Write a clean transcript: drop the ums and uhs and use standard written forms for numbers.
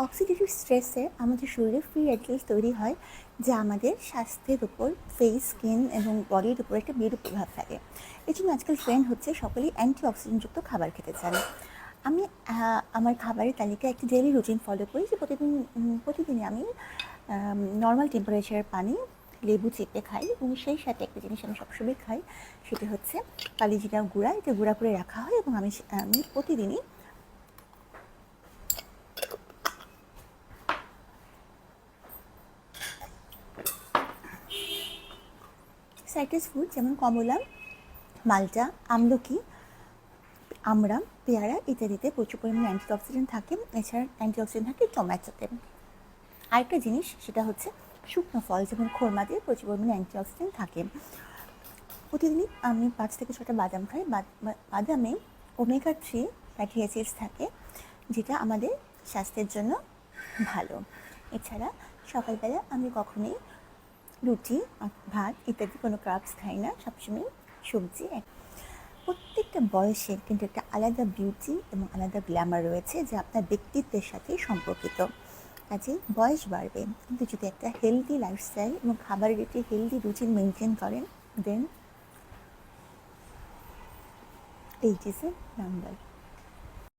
Oxidative স্ট্রেসে আমাদের শরীরে free radicals তৈরি হয়, যা আমাদের স্বাস্থ্যের উপর, ফেস, স্কিন এবং বডির উপর একটা বিরূপ প্রভাব ফেলে। এই জন্য আজকাল ট্রেন্ড হচ্ছে সকলেই অ্যান্টিঅক্সিডেন্টযুক্ত খাবার খেতে চান। আমি আমার খাবারের তালিকায় একটি ডেইলি রুটিন ফলো করি, যে প্রতিদিনই আমি নর্মাল টেম্পারেচারের পানি লেবু চেপে খাই, এবং সেই সাথে একটা জিনিস আমি সবসময় খাই, সেটি হচ্ছে কালিজিরা গুঁড়া। এটা গুঁড়া করে রাখা হয়, এবং আমি প্রতিদিনই সাইট্রাস ফ্রুট যেমন কমলা, মালটা, আমলকি, আমড়া, পেয়ারা ইত্যাদিতে প্রচুর পরিমাণে অ্যান্টিঅক্সিডেন্ট থাকে। এছাড়া অ্যান্টিঅক্সিডেন্ট থাকে টমেটোতে। আরেকটা জিনিস, সেটা হচ্ছে শুকনো ফল যেমন খোরমাতে প্রচুর পরিমাণে অ্যান্টিঅক্সিডেন্ট থাকে। প্রতিদিনই আমি 5 থেকে 6টা বাদাম খাই। বাদামে ওমেগা 3 ফ্যাটি অ্যাসিডস থাকে, যেটা আমাদের স্বাস্থ্যের জন্য ভালো। এছাড়া সকালবেলা আমি কখনোই রুটি, ভাত ইত্যাদি কোনো কার্বস খাই না, সবসময় সবজি। প্রত্যেকটা বয়সের কিন্তু একটা আলাদা বিউটি এবং আলাদা গ্ল্যামার রয়েছে, যা আপনার ব্যক্তিত্বের সাথে সম্পর্কিত। কাজেই বয়স বাড়বে, কিন্তু যদি একটা হেলদি লাইফস্টাইল এবং খাবারের একটি হেলদি রুটিন মেনটেন করেন, দেন এইট ইজ এ নাম্বার।